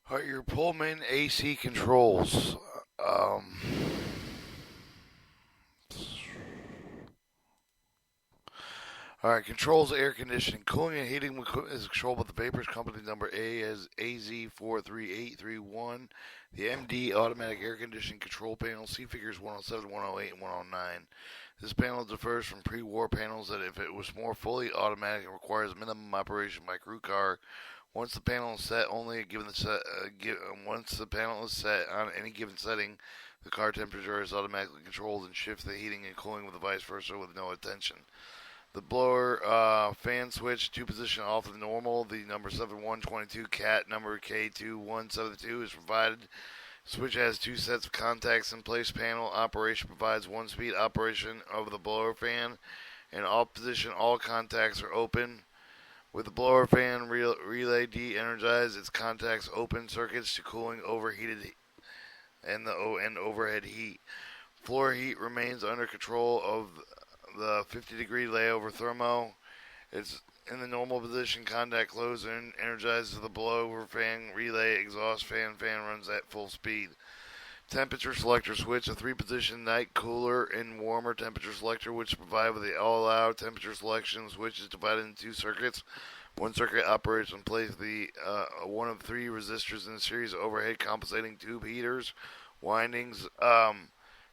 Alright, your Pullman AC Controls. Um, Alright, controls air conditioning. Cooling and heating equipment is controlled by the Vapors Company number A as AZ43831. The MD automatic air conditioning control panel. See figures 107, 108, and 109. This panel differs from pre-war panels that if it was more fully automatic, it requires minimum operation by crew car. Once the panel is set, once the panel is set on any given setting, the car temperature is automatically controlled and shifts the heating and cooling with the vice versa with no attention. The blower fan switch to position off the normal. The number 7122 cat number K2172 is provided. Switch has two sets of contacts in place. Panel operation provides one speed operation of the blower fan. In off position, all contacts are open. With the blower fan relay de-energized, its contacts open circuits to cooling overheated and overhead heat. Floor heat remains under control of the 50-degree layover thermo. It's in the normal position. Contact closed and energizes the blower fan relay exhaust fan. Fan runs at full speed. Temperature selector switch, a three-position night cooler and warmer temperature selector, which provide with the all-allow temperature selection. Switch is divided into two circuits. One circuit operates in place of the one of three resistors in the series of overhead compensating tube heaters. Windings.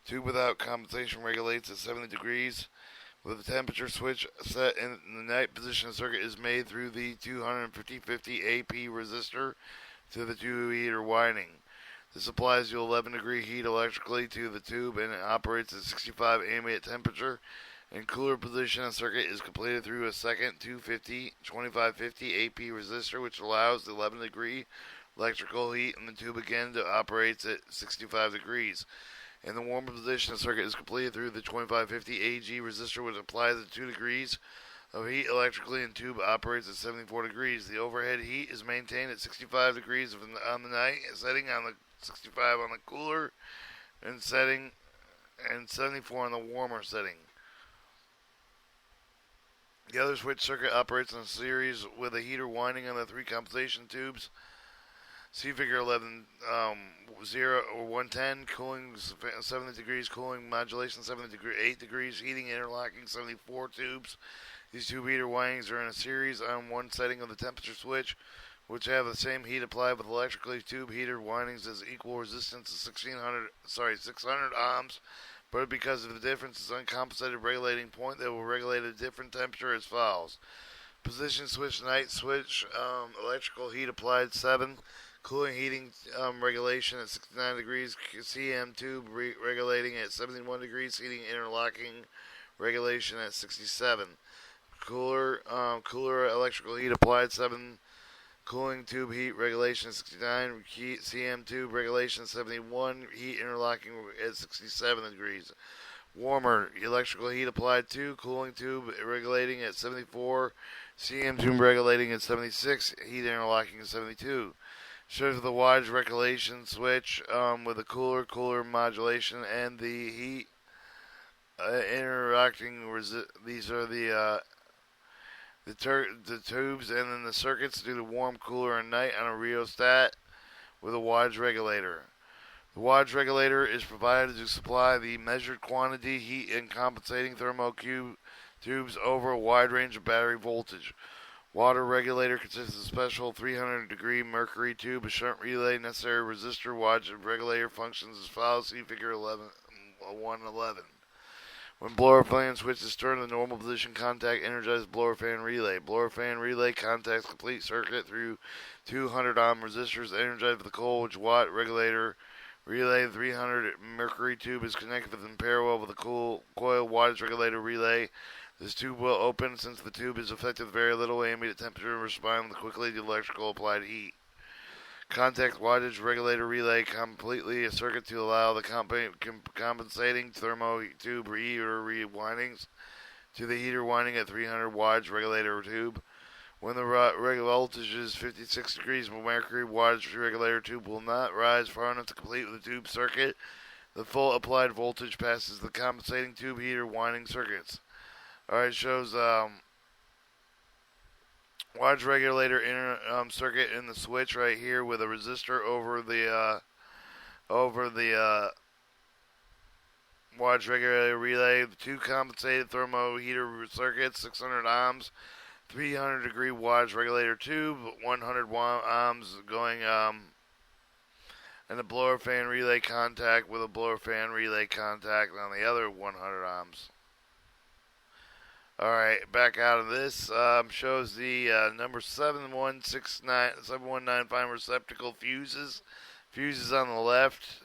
Tube without compensation regulates at 70 degrees. With the temperature switch set in the night position, the circuit is made through the 250/50 AP resistor to the tube heater winding. This applies to 11 degree heat electrically to the tube and it operates at 65 ambient temperature. In cooler position, the circuit is completed through a second 2550 AP resistor, which allows the 11 degree electrical heat in the tube again to operate at 65 degrees. In the warmer position, the circuit is completed through the 2550 AG resistor, which applies at 2 degrees of heat electrically, and tube operates at 74 degrees. The overhead heat is maintained at 65 degrees on the night, setting on the 65 on the cooler, and 74 on the warmer setting. The other switch circuit operates in a series with a heater winding on the three compensation tubes. See figure 11, 0 or 110, cooling 70 degrees, cooling modulation 8 degrees, heating interlocking 74 tubes. These tube heater windings are in a series on one setting of the temperature switch, which have the same heat applied with electrically tube heater windings as equal resistance of 600 ohms, but because of the difference is uncompensated regulating point, they will regulate a different temperature as follows. Position switch, night switch, electrical heat applied 7. Cooling heating regulation at 69 degrees. CM tube regulating at 71 degrees. Heating interlocking regulation at 67. Cooler electrical heat applied 7. Cooling tube heat regulation at 69. CM tube regulation at 71. Heat interlocking at 67 degrees. Warmer electrical heat applied 2. Cooling tube regulating at 74. CM tube regulating at 76. Heat interlocking at 72. Shows the wattage regulation switch with the cooler modulation and the heat interacting. These are the tubes, and then the circuits do the warm, cooler, and night on a rheostat with a wattage regulator. The wattage regulator is provided to supply the measured quantity heat and compensating thermocube tubes over a wide range of battery voltage. Water regulator consists of a special 300 degree mercury tube, a shunt relay, necessary resistor. Wattage regulator functions as follows. See figure 111. When blower fan switch is turned to the normal position, contact energizes blower fan relay. Blower fan relay contacts complete circuit through 200 ohm resistors energized with the watt regulator relay. 300 mercury tube is connected in parallel with the coil wattage regulator relay. This tube will open since the tube is affected with very little ambient temperature and respond quickly to electrical applied heat. Contact wattage regulator relay completely a circuit to allow the compensating thermo tube heater rewindings to the heater winding at 300 wattage regulator tube. When the voltage is 56 degrees mercury, wattage regulator tube will not rise far enough to complete with the tube circuit. The full applied voltage passes the compensating tube heater winding circuits. Alright, shows wattage regulator inner circuit in the switch right here with a resistor over the wattage regulator relay. The two compensated thermo heater circuits, 600 ohms, 300 degree wattage regulator tube, 100 ohms going and a blower fan relay contact with a blower fan relay contact on the other 100 ohms. Alright, back out of this. Shows the number 7119 receptacle fuses. Fuses on the left.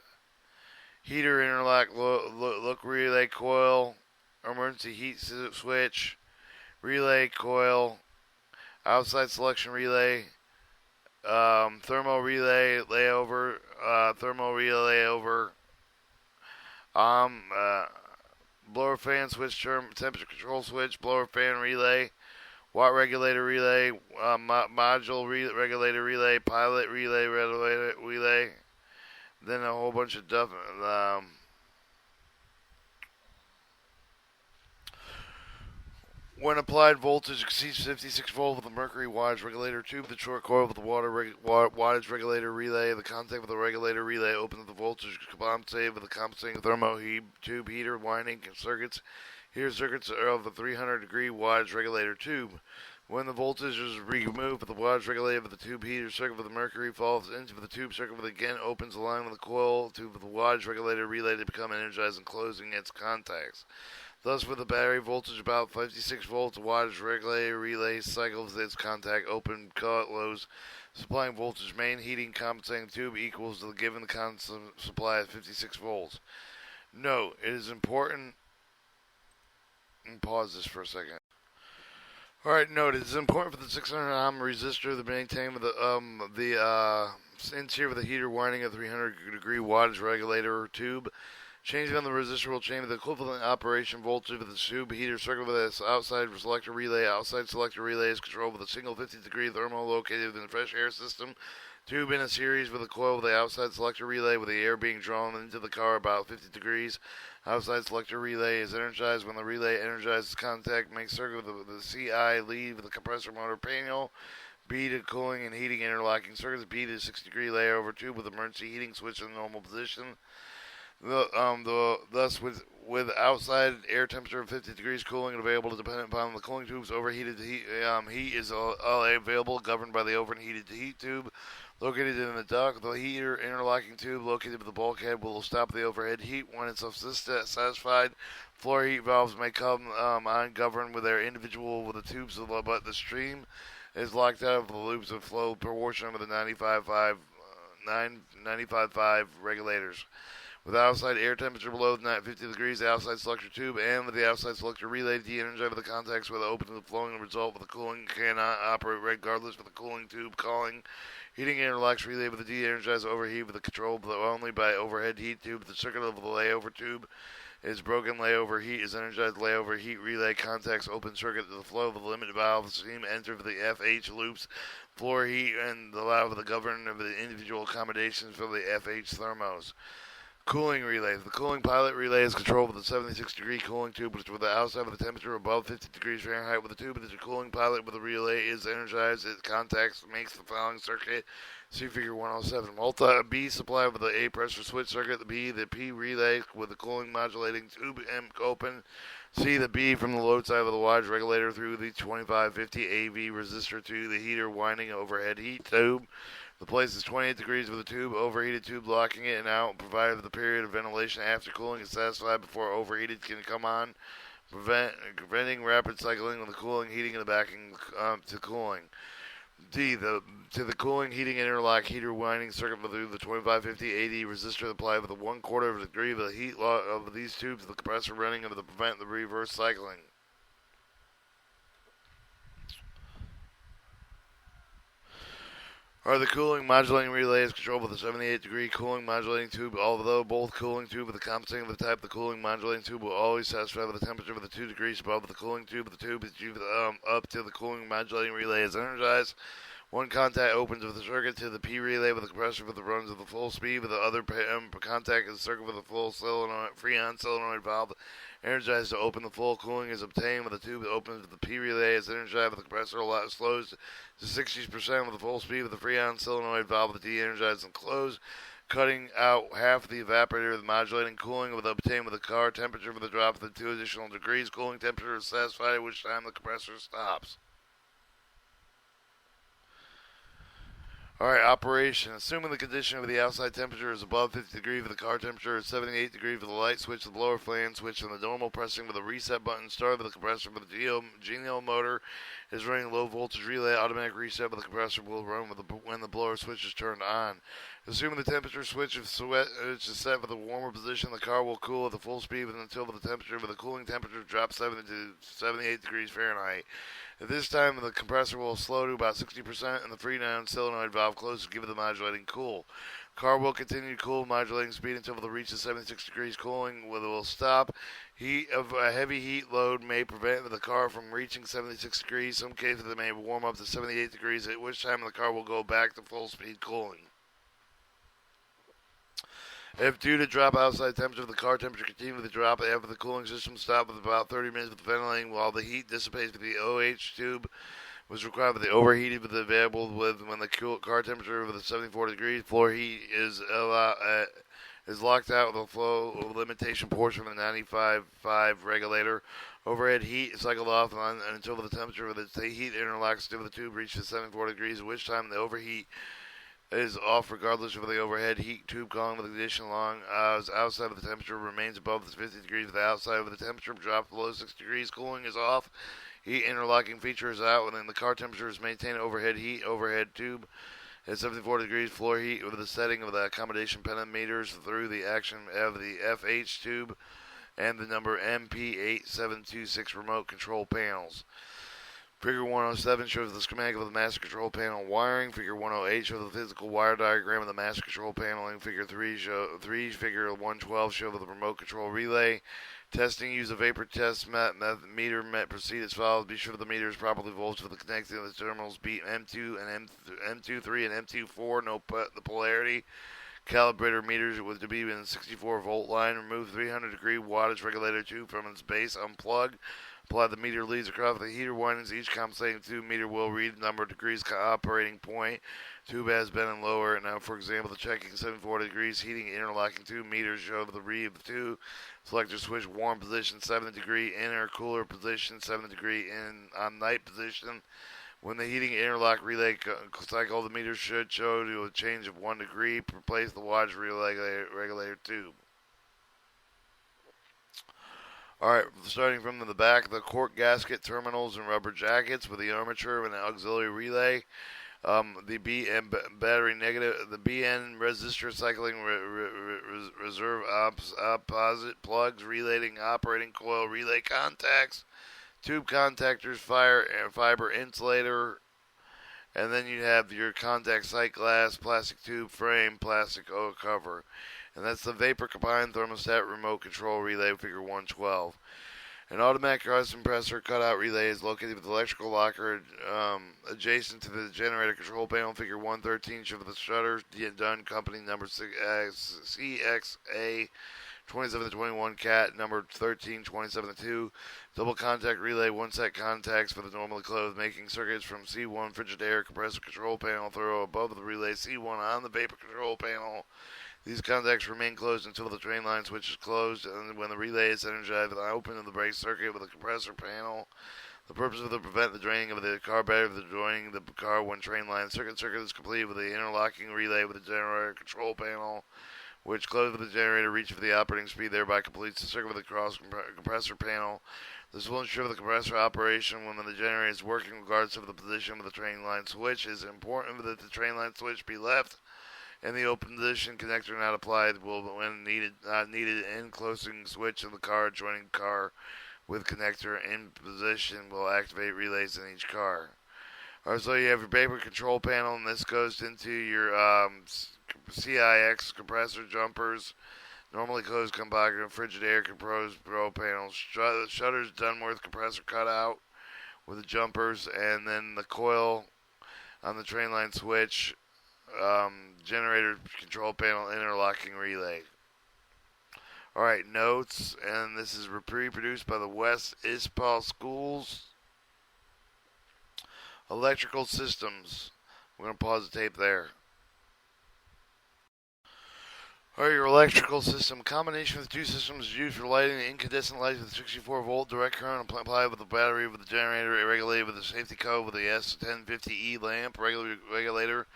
Heater interlock look relay coil. Emergency heat switch. Relay coil. Outside selection relay. Thermo relay layover. Thermo relay layover. Blower fan switch, temperature control switch, blower fan relay, watt regulator relay, module regulator relay, pilot relay, then a whole bunch of stuff. When applied voltage exceeds 56 volt with the mercury wattage regulator tube, the short coil with the wattage regulator relay, the contact with the regulator relay opens the voltage compensated with the compensating thermo tube heater winding circuits. Heater circuits are of the 300 degree wattage regulator tube. When the voltage is removed with the wattage regulator of the tube heater circuit with the mercury falls into the tube circuit with again opens along with the coil tube with the wattage regulator relay to become energized and closing its contacts. Thus, with the battery voltage about 56 volts, the wattage regulator relay cycles its contact open, close, supplying voltage. Main heating compensating tube equals to the given constant supply of 56 volts. Note, it is important. And pause this for a second. Alright, note, it is important for the 600 ohm resistor to maintain with the interior with the heater winding a 300 degree wattage regulator tube. Changing on the resistor will change the equivalent operation voltage of the tube heater circuit with its outside selector relay. Outside selector relay is controlled with a single 50-degree thermal located within the fresh air system. Tube in a series with a coil with the outside selector relay with the air being drawn into the car about 50 degrees. Outside selector relay is energized when the relay energizes contact. Makes circuit with the CI lead with the compressor motor panel. B to cooling and heating interlocking circuits. B to 60-degree layover tube with emergency heating switch in normal position. Thus, with outside air temperature of 50 degrees, cooling available dependent upon the cooling tube's overheated heat is available, governed by the overheated heat tube located in the duct. The heater interlocking tube located with the bulkhead will stop the overhead heat when it's satisfied. Floor heat valves may come on, governed with their individual with the tubes, but the stream is locked out of the loops of flow proportion with the 95.5 regulators. With the outside air temperature below 50 degrees, the outside selector tube and with the outside selector relay de-energized with the contacts with the open and flowing result with the cooling cannot operate regardless with the cooling tube calling. Heating interlocks relay with the de-energized overheat with the control only by overhead heat tube. The circuit of the layover tube is broken. Layover heat is energized. Layover heat relay contacts open circuit to the flow of the limit valve. Steam enter for the FH loops. Floor heat and allow for the governor of the individual accommodations for the FH thermos. Cooling relays. The cooling pilot relay is controlled with a 76-degree cooling tube, which with the outside with the temperature above 50 degrees Fahrenheit. With the tube, the cooling pilot with the relay is energized. It contacts makes the following circuit. See Figure 107. B supply with the A pressure switch circuit. The P relay with the cooling modulating tube M open. C the B from the load side of the wattage regulator through the 2550 AV resistor to the heater winding overhead heat tube. The place is 28 degrees with the tube, overheated tube locking it and out, provided the period of ventilation after cooling is satisfied before overheated can come on, preventing rapid cycling of the cooling, heating, and the backing to cooling. D, to the cooling, heating, interlock, heater winding circuit through the 2550 AD resistor applied with a 1/4 of a degree of the heat of these tubes, the compressor running to prevent the reverse cycling. The cooling modulating relay is controlled with a 78-degree cooling modulating tube. Although both cooling tube with the compensating of the type, the cooling modulating tube will always satisfy with the temperature of the 2 degrees above the cooling tube. The tube is up till the cooling modulating relay is energized. One contact opens with the circuit to the P relay with the compressor for the runs of the full speed, with the other contact is the circuit with the full Freon solenoid valve energized to open. The full cooling is obtained with the tube that opens with the P relay is energized with the compressor slows to 60% with the full speed with the Freon solenoid valve de-energized and closed, cutting out half of the evaporator with modulating cooling with obtained with the car temperature with a drop of the 2 additional degrees. Cooling temperature is satisfied, at which time the compressor stops. Alright, operation. Assuming the condition of the outside temperature is above 50 degrees, the car temperature is 78 degrees with the light switch, the blower fan switch, and the normal pressing with the reset button. Start with the compressor for the Genio motor is running low voltage relay. Automatic reset with the compressor will run when the blower switch is turned on. Assuming the temperature switch is set for the warmer position, the car will cool at the full speed until the temperature with the cooling temperature drops 70 to 78 degrees Fahrenheit. At this time, the compressor will slow to about 60% and the Freon solenoid valve closes to give it the modulating cool. Car will continue to cool modulating speed until it reaches 76 degrees. Cooling will stop. Heat of a heavy heat load may prevent the car from reaching 76 degrees. Some cases it may warm up to 78 degrees, at which time the car will go back to full speed cooling. If due to drop outside temperature, the car temperature continues to drop after the cooling system stopped with about 30 minutes with ventilating while the heat dissipates with the OH tube was required with the overheated with the available with when the car temperature with the 74 degrees. Floor heat is locked out with a flow limitation portion of the 95.5 regulator. Overhead heat is cycled off until the temperature of the heat interlocks with the tube reaches 74 degrees, at which time the overheat is off regardless of the overhead heat tube calling with the condition long as outside of the temperature remains above the 50 degrees with the outside of the temperature drops below 6 degrees. Cooling is off. Heat interlocking feature is out, and then the car temperature is maintained. Overhead heat, overhead tube at 74 degrees. Floor heat with the setting of the accommodation pentameters through the action of the FH tube and the number MP8726 remote control panels. Figure 107 shows the schematic of the master control panel wiring. Figure 108 shows the physical wire diagram of the master control paneling. Figure 112 shows the remote control relay. Testing, use a vapor test meter proceed as follows. Be sure the meter is properly voltage for the connecting of the terminals M2 and M23 and M24. Note the polarity. Calibrator meters with to be in 64 volt line. Remove 300 degree wattage regulator tube from its base. Unplug. Apply the meter leads across the heater windings. Each compensating tube meter will read the number of degrees operating point. Tube has been and lower. Now, for example, the checking 74 degrees heating interlocking tube meters show the read of the two. Selector switch warm position 70 degree inner cooler position 70 degree in on night position. When the heating interlock relay cycle, the meter should show to a change of 1 degree. Replace the wattage regulator tube. Alright, starting from the back, the cork gasket terminals and rubber jackets with the armature and the auxiliary relay. The BN battery negative, the BN resistor cycling reserve opposite plugs, relating operating coil relay contacts, tube contactors, fiber insulator, and then you have your contact sight glass, plastic tube frame, plastic cover. And that's the vapor combined thermostat remote control relay, figure 112. An automatic gas compressor cutout relay is located with the electrical locker adjacent to the generator control panel, figure 113. Show the shutters done, company number CXA 2721 CAT number 13272. Double contact relay, one set contacts for the normally closed, making circuits from C1 Frigidaire compressor control panel throw above the relay C1 on the vapor control panel. These contacts remain closed until the train line switch is closed, and when the relay is energized, the open of the brake circuit with the compressor panel. The purpose of the prevent the draining of the car battery of the joining the car when train line circuit is complete with the interlocking relay with the generator control panel, which closes the generator reach for the operating speed, thereby completes the circuit with the cross compressor panel. This will ensure the compressor operation when the generator is working regardless of the position of the train line switch. It is important that the train line switch be left in the open position, connector not applied will when needed in closing switch of the car adjoining car with connector in position will activate relays in each car. Alright, so you have your vapor control panel, and this goes into your CIX compressor jumpers, normally closed combiner, Frigidaire control panels, shutters Dunworth compressor cutout with the jumpers, and then the coil on the train line switch, generator control panel, interlocking relay. Alright, notes, and this is pre-produced by the West Ispaw Schools. Electrical systems. We're going to pause the tape there. Alright, your electrical system. Combination of the two systems is used for lighting the incandescent lights with 64 volt direct current applied with the battery with the generator, regulated with the safety code with the S1050E lamp regulator.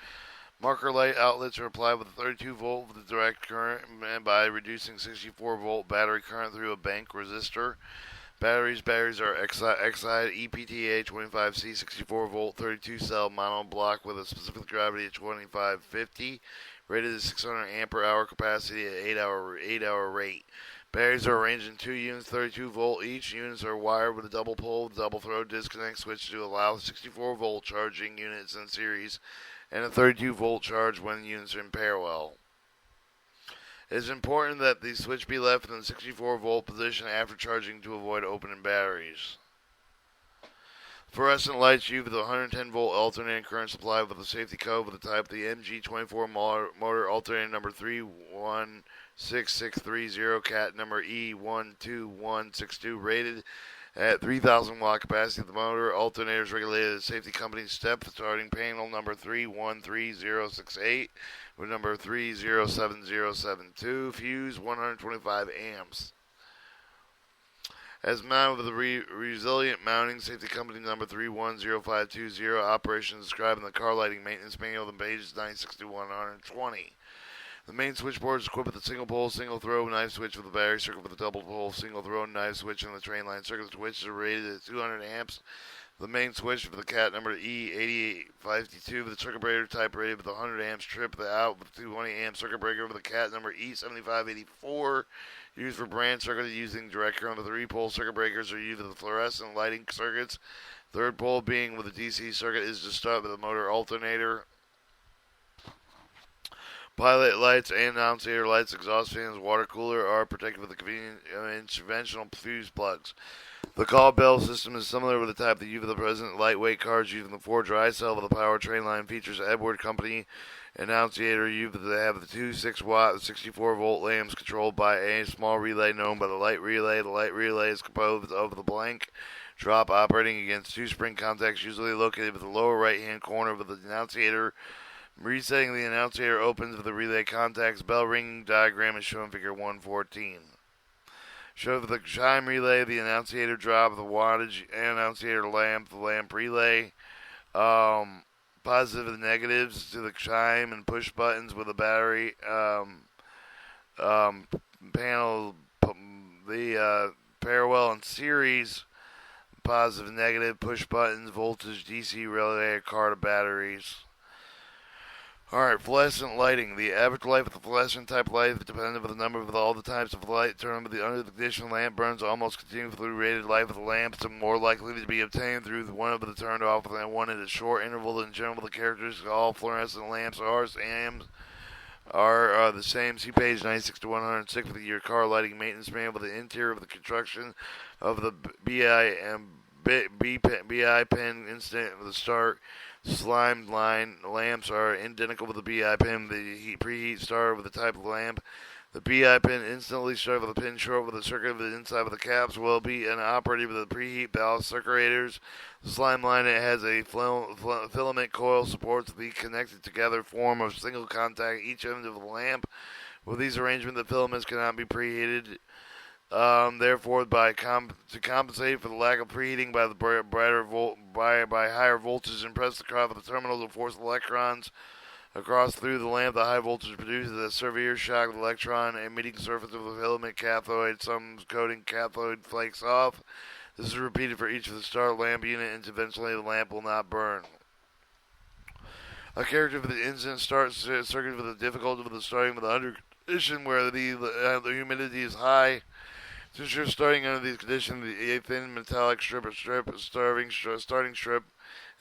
Marker light outlets are applied with 32 volt with the direct current and by reducing 64 volt battery current through a bank resistor. Batteries are Exide EPTA 25C 64 volt 32 cell monoblock with a specific gravity of 2550, rated at 600 ampere hour capacity at 8-hour rate. Batteries are arranged in 2 units, 32 volt each. Units are wired with a double pole, double throw disconnect switch to allow 64 volt charging units in series and a 32 volt charge when units are in parallel. It is important that the switch be left in the 64 volt position after charging to avoid opening batteries. Fluorescent lights used with a 110 volt alternating current supplied with a safety code with the type the MG24 motor alternating number 316630 cat number E12162 rated at 3,000 watt capacity. The motor alternator is regulated at safety company step starting panel number 313068 with number 307072. Fuse 125 amps. As mounted with a resilient mounting, safety company number 310520. Operations described in the car lighting maintenance manual on pages 96 to 120. The main switchboard is equipped with a single pole, single throw knife switch with a battery circuit with a double pole, single throw knife switch on the train line circuit. The switches are rated at 200 amps. The main switch for the cat number E8852 with the circuit breaker type rated with 100 amps. Trip the out with 220 amp circuit breaker with the cat number E7584 used for brand circuit using direct current. The 3-pole circuit breakers are used with the fluorescent lighting circuits. Third pole being with the DC circuit is to start with the motor alternator. Pilot lights and annunciator lights, exhaust fans, water cooler are protected with the convenient conventional fuse plugs. The call bell system is similar with the type that used for the present lightweight cars using the 4 dry cell with the power train line. Features Edward Company annunciator used that have the 2 6-watt 64 volt lamps controlled by a small relay known by the light relay. The light relay is composed of the blank drop operating against 2 spring contacts usually located with the lower right hand corner of the annunciator. Resetting the annunciator opens with the relay contacts. Bell ringing diagram is shown in figure 114. Shows the chime relay, the annunciator drop, the wattage annunciator lamp, the lamp relay, positive and negatives to the chime and push buttons with the battery panel, the parallel and series, positive and negative, push buttons, voltage, DC relay, car to batteries. Alright, fluorescent lighting. The average life of the fluorescent type light, dependent on the number of all the types of light turned under the condition lamp burns almost continuously. Rated life of the lamps are more likely to be obtained through one of the turned off than one at a short interval. In general, the characteristics of all fluorescent lamps are the same. See page 96 to 106 for the year car lighting maintenance manual. The interior of the construction of the BI pin incident of the start. Slime line lamps are identical with the BI pin. The preheat starter with the type of lamp. The BI pin instantly started with a pin short with a circuit of the inside of the caps will be an operated with the preheat ballast circulators. The slime line it has a filament coil supports the connected together form of single contact each end of the lamp. With these arrangements, the filaments cannot be preheated. Therefore, to compensate for the lack of preheating by the by higher voltage and press the cross of the terminal to force electrons across through the lamp, the high voltage produces a severe shock of the electron emitting surface of the filament cathode. Some coating cathode flakes off. This is repeated for each of the start lamp unit, and eventually the lamp will not burn. A character for the instant start circuit with the difficulty with the starting with the under condition where the humidity is high. Since you're starting under these conditions, the thin metallic starting strip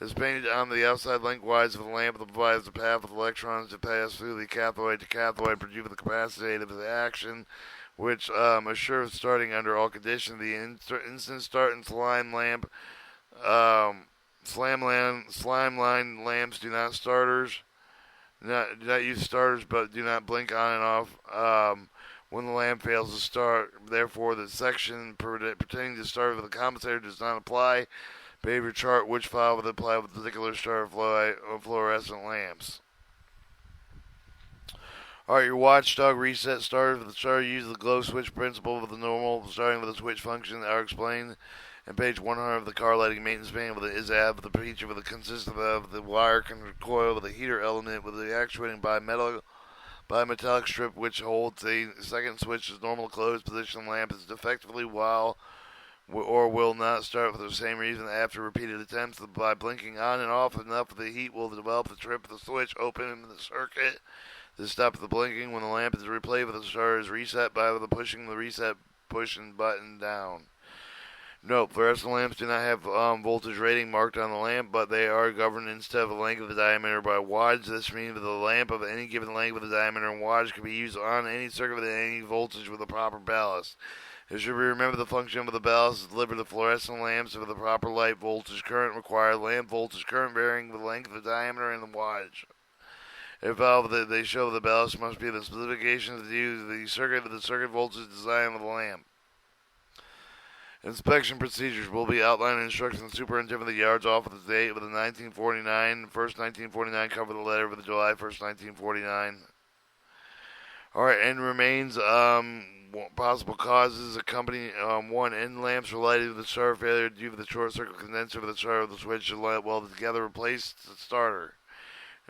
is painted on the outside lengthwise of the lamp that provides the path of electrons to pass through the cathode to cathode, producing the capacity of the action, which assures starting under all conditions. The instant start and slime lamp Slime line lamps do not do not use starters, but do not blink on and off when the lamp fails to start. Therefore, the section pertaining to start with the compensator does not apply. Behavior chart which file would apply with particular starter fluorescent lamps. Alright, your watchdog reset starter. For the starter, use the glow switch principle with the normal, starting with the switch function that are explained in page 100 of the car lighting maintenance manual. With the ISAB, with the feature with the consistent of the wire coil with a heater element with the actuating bimetallic strip which holds a second switch as normal closed position lamp is defectively while or will not start for the same reason after repeated attempts. By blinking on and off enough, the heat will develop the trip of the switch open in the circuit to stop the blinking. When the lamp is replayed with the starter is reset by pushing the reset button down. Note, fluorescent lamps do not have voltage rating marked on the lamp, but they are governed instead of the length of the diameter by wattage. This means that the lamp of any given length of the diameter and wattage can be used on any circuit with any voltage with the proper ballast. It should be remembered the function of the ballast is to deliver the fluorescent lamps with the proper light voltage current required. Lamp voltage current varying with the length of the diameter and the wattage. If they show the ballast must be the specifications to use the circuit voltage design of the lamp. Inspection procedures will be outlined in instructions. Superintendent of the Yard's office date with the 1949 cover the letter with the July 1st, 1949. Alright, and remains possible causes accompanying 1. End lamps related to the starter failure due to the short circuit condenser of the starter of the switch and light welded together. Replace the starter.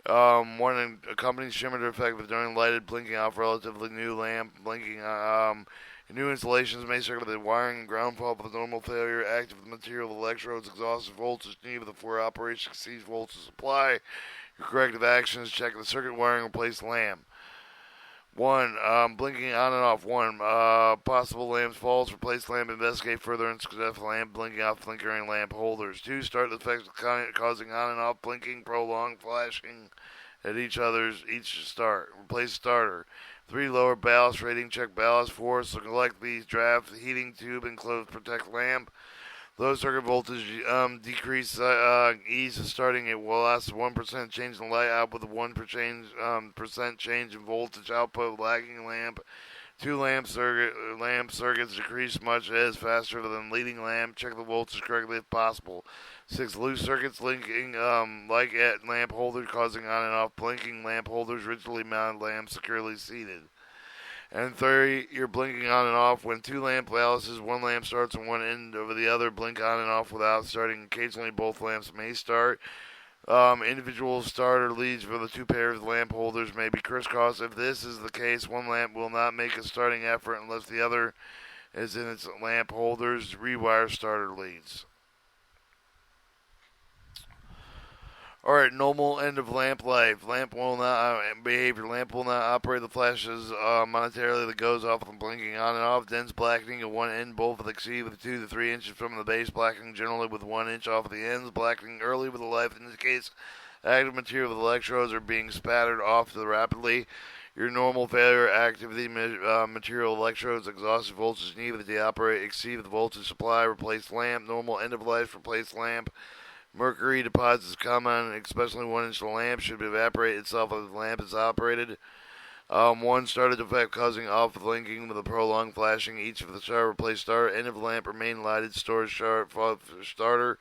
1. Accompanying shimmer effect with during lighted blinking off relatively new lamp blinking. New installations may circuit the wiring and ground fault with a normal failure. Active material of electrodes, exhaustive voltage needed before operation exceeds voltage supply. Your corrective actions: check the circuit wiring, replace the lamp. 1. Blinking on and off. 1. Possible lamps faults, replace lamp, investigate further and success lamp blinking off flickering lamp holders. 2. Start the effects causing on and off blinking, prolonged flashing at each start. Replace starter. 3. Lower ballast rating, check ballast. 4. Select the draft heating tube and close protect lamp. Low circuit voltage decrease ease of starting. It will last 1% change in light output with 1% change in voltage output. Lagging lamp. 2. Lamp circuits decrease much as faster than leading lamp. Check the voltage correctly if possible. 6. Loose circuits linking like at lamp holders causing on and off blinking. Lamp holders rigidly mounted lamps securely seated. And 3. You're blinking on and off when 2 lamp ballasts, 1 lamp starts on one end over the other. Blink on and off without starting. Occasionally both lamps may start. Individual starter leads for the 2 pairs of lamp holders may be crisscrossed. If this is the case, 1 lamp will not make a starting effort unless the other is in its lamp holders. Rewire starter leads. Alright, normal end of lamp life. Lamp will not behavior. Lamp will not operate the flashes monetarily that goes off with blinking on and off. Dense blackening at one end, both with exceed with 2 to 3 inches from the base. Blackening generally with 1 inch off of the ends. Blackening early with the life indicates active material with electrodes are being spattered off rapidly. Your normal failure activity material electrodes exhaustive voltage needed to operate exceed the voltage supply. Replace lamp. Normal end of life. Replace lamp. Mercury deposits common, especially 1 inch lamp, should evaporate itself as the lamp is operated. 1. Started effect causing off blinking with a prolonged flashing. Each of the starter replace starter. End of lamp remain lighted. Storage starter.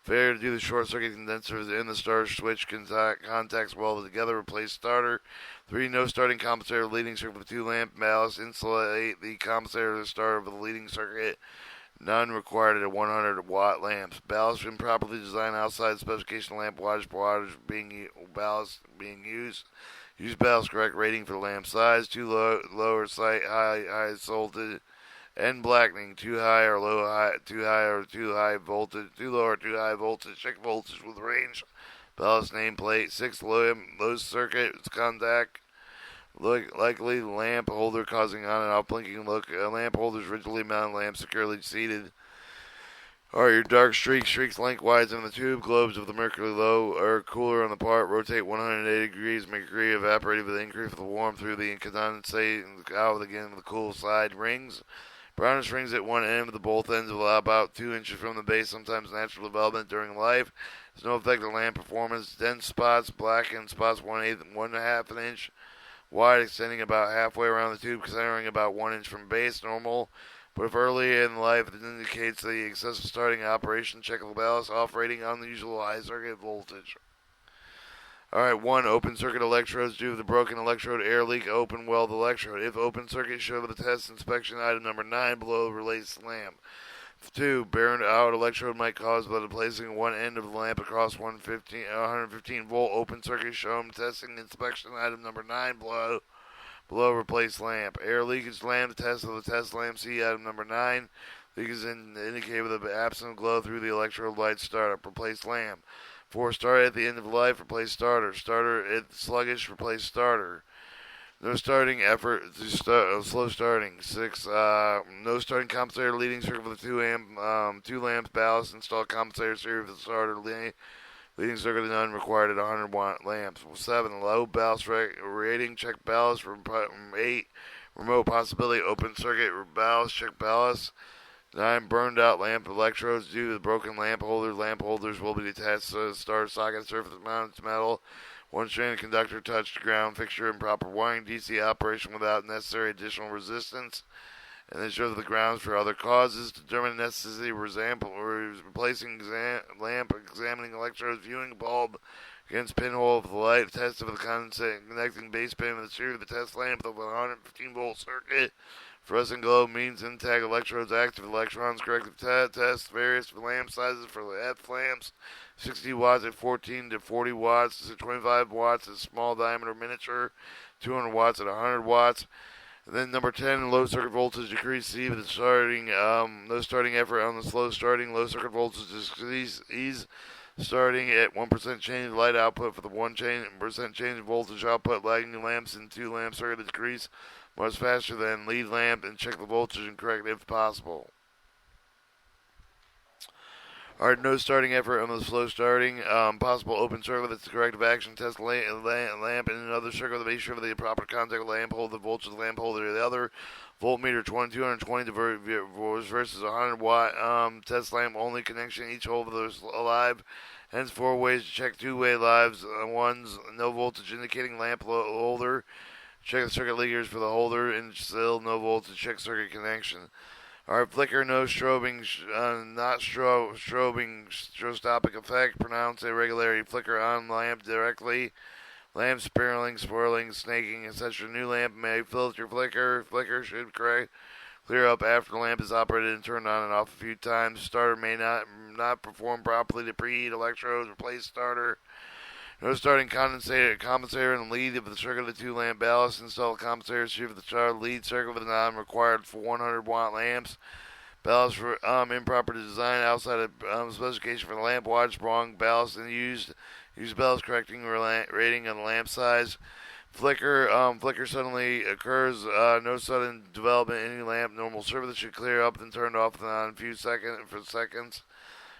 Failure to do the short circuit condensers in the starter switch contacts welded together. Replace starter. 3. No starting compensator leading circuit with 2 lamp ballast. Insulate the compensator of the starter of the leading circuit. None required at a 100-watt lamps. Ballast improperly designed outside specification lamp wattage ballast being used. Use ballast correct rating for lamp size. Too lower sight, high voltage. End blackening, too high or too high voltage. Too low or too high voltage. Check voltage with range. Ballast nameplate. 6. Low circuit contact. Likely lamp holder causing on and off blinking. Lamp holders rigidly mounted lamp securely seated. Alright, your dark streaks lengthwise in the tube. Globes of the mercury low or cooler on the part. Rotate 180 degrees. Mercury evaporated with increase of the warmth through the condensate out again with the cool side rings. Brownish rings at one end with both ends about 2 inches from the base, sometimes natural development during life. There's no effect on lamp performance. Dense spots, blackened spots 1/8 and 1/2 an inch wide, extending about halfway around the tube, centering about 1 inch from base, normal. But if early in life it indicates the excessive starting operation, check the ballast off rating, unusual high circuit voltage. Alright, 1. Open circuit electrodes due to the broken electrode air leak. Open weld electrode. If open circuit, show the test inspection item number 9 below relays lamp. 2. Burned out electrode might cause by placing one end of the lamp across 115 volt open circuit. Show testing inspection item number 9 below replace lamp. Air leakage lamp. Test of the test lamp. See item number 9. Leakage is indicated with the absent glow through the electrode light startup. Replace lamp. 4. Start at the end of life, replace starter. Starter at sluggish, replace starter. No starting effort to slow starting. 6. No starting compensator leading circuit for the 2 lamps ballast. Install compensator series with the starter leading circuit and none required at 100 watt lamps. 7. Low ballast rating. Check ballast from 8. Remote possibility. Open circuit ballast. Check ballast. 9. Burned out lamp electrodes due to the broken lamp holder. Lamp holders will be detached to the starter socket surface mounted to metal. 1 stranded conductor touched ground fixture and proper wiring. DC operation without necessary additional resistance. And then show the grounds for other causes. Determine necessity replacing lamp, examining electrodes, viewing bulb against pinhole of the light. Test of the connecting base pin with the series of the test lamp with a 115 volt circuit. Fluorescent glow means intact electrodes, active electrons, corrective test, various lamp sizes for the F lamps, 60 watts at 14 to 40 watts, 25 watts at small diameter miniature, 200 watts at 100 watts. And then number 10, low circuit voltage decrease. See the starting, no starting effort on the slow starting, low circuit voltage decrease, ease starting at 1% change in light output for the 1% change in voltage output, lagging lamps and 2 lamp circuit decrease much faster than lead lamp, and check the voltage and correct if possible. Alright, no starting effort on the slow starting. Possible open circuit that's the corrective action. Test lamp and another circuit to make sure the proper contact with lamp holder, the voltage of the lamp holder, the other voltmeter 220 versus 100 watt. Test lamp only connection, each hole of those alive. Hence 4 ways to check 2-way lives. 1's no voltage indicating lamp holder. Check the circuit leakers for the holder, and still no voltage. Check circuit connection. Alright, flicker, no strobing, not stroboscopic effect. Pronounce irregularity. Flicker on lamp directly. Lamp spiraling, swirling, snaking, etc. New lamp may filter flicker. Flicker should clear up after the lamp is operated and turned on and off a few times. Starter may not perform properly to preheat electrodes. Replace starter. No starting compensator and lead of the circuit of the 2 lamp ballast. Install compensator series of the starter lead circuit with non-required for 100 watt lamps. Ballast for improper design outside of specification for the lamp. Watch wrong ballast and use ballast correcting rating on the lamp size. Flicker suddenly occurs. No sudden development in any lamp. Normal service should clear up then turned off on a few seconds.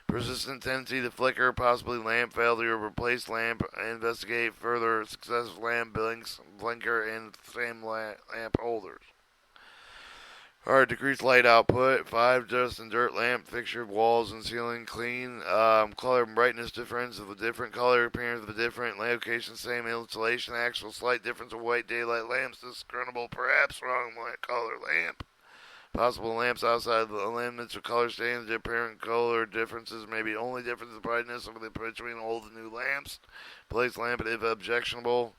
Persistent tendency to flicker, possibly lamp failure, replace lamp, investigate further successive lamp blinker, and same lamp holders. Alright, decreased light output. 5, dust and dirt lamp fixture, walls and ceiling clean. Color and brightness difference of a different color, appearance of a different location, same installation, actual slight difference of white daylight lamps, discernible perhaps wrong color lamp. Possible lamps outside the limits of color stains. The apparent color differences may be only difference in brightness between old and new lamps. Place lamp if objectionable.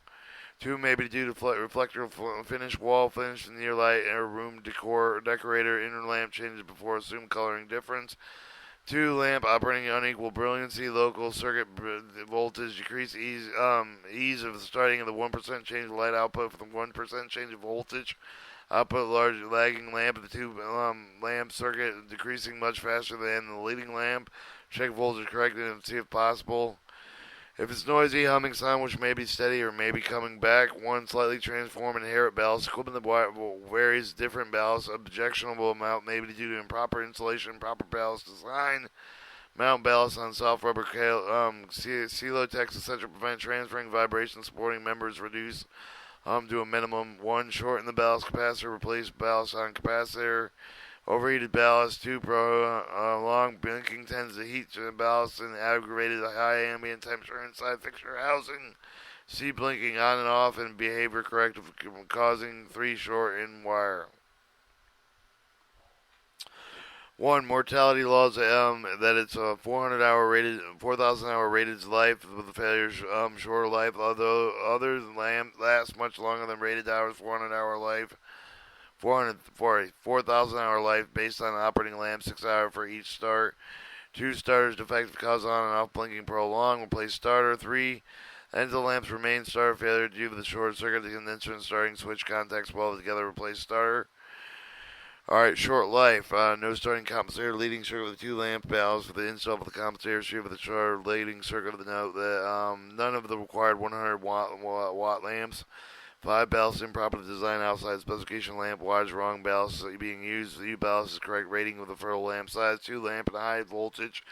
2 may be due to reflector finish, wall finish, near light, or room decorator. Inner lamp changes before assumed coloring difference. 2 lamp operating unequal brilliancy. Local circuit voltage decrease. Ease of the starting of the 1% change in light output for the 1% change in voltage. Output large lagging lamp of the 2 lamp circuit decreasing much faster than the leading lamp. Check voltage correctly and see if possible. If it's noisy, humming sound which may be steady or may be coming back. 1 slightly transform and inherit ballast. Equipment that varies different ballast. Objectionable amount may be due to improper installation, improper ballast design. Mount ballast on soft rubber celotex, etc. Prevent transferring vibration. Supporting members reduce to a minimum. 1, shorten the ballast capacitor, replace ballast on capacitor. Overheated ballast. 2. Long blinking tends to heat the ballast and aggravated high ambient temperature inside fixture housing. C. Blinking on and off and behavior corrective causing 3. Short in wire. 1. Mortality laws that it's a 4,000 hour rated life with the failures shorter life, although others last much longer than rated hours 400 hour life. 4,000 hour life based on operating lamp 6 hours for each start. 2. Starters defective cause on and off blinking prolonged. Replace starter. 3. Ends of lamps remain starter failure due to the short circuit, the condenser and starting switch contacts welded together. Replace starter. Alright, short life. No starting compensator, leading circuit with 2 lamp valves for the install of the compensator, street with the short leading circuit of the note that none of the required 100 watt lamps. 5. Ballast improper design outside specification lamp wattage wrong ballast being used. U ballast is correct rating with the fertile lamp size. 2. Lamp and high voltage.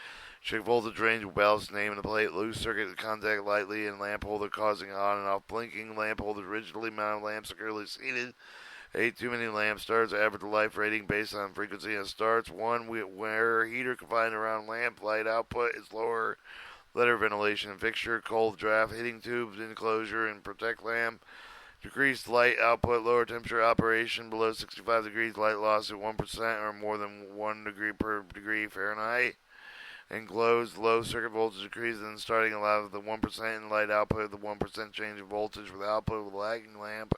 Check voltage range with ballast name and the plate. Loose circuit contact lightly and lamp holder causing on and off blinking. Lamp holder rigidly mounted lamp securely seated. 8. Too many lamp starts. Average life rating based on frequency of starts. 1. Where heater confined around lamp light output is lower. Letter ventilation fixture. Cold draft hitting tubes enclosure and protect lamp. Decreased light output. Lower temperature operation below 65 degrees. Light loss at 1% or more than 1 degree per degree Fahrenheit. Enclosed low circuit voltage decrease and starting allows the 1% in light output. The 1% change in voltage with output with lagging lamp.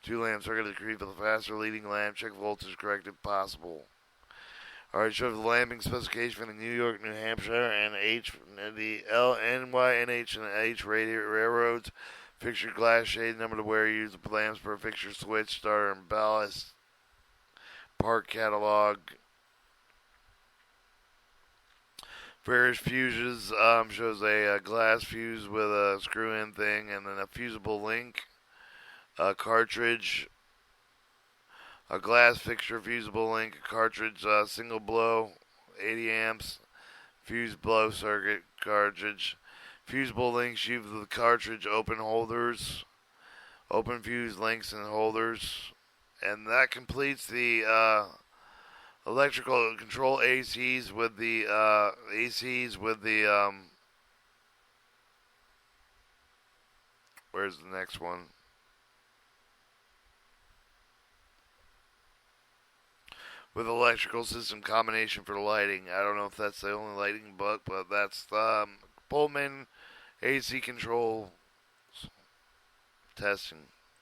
2 lamp circuit decrease with a faster leading lamp. Check voltage correct if possible. Alright, shows the lamping specification for the New York, New Hampshire, and the NY, NH, and H railroads. Fixture glass shade, number to wear, use the lamps per fixture, switch, starter, and ballast. Part catalog. Various fuses, shows a glass fuse with a screw-in thing, and then a fusible link. A cartridge, a glass fixture, fusible link, a cartridge, single blow, 80 amps, fuse blow circuit, cartridge, fusible links used with the cartridge, open holders, open fuse links and holders, and that completes the electrical control ACs with the where's the next one? With electrical system combination for the lighting. I don't know if that's the only lighting book, but that's Pullman AC Controls testing.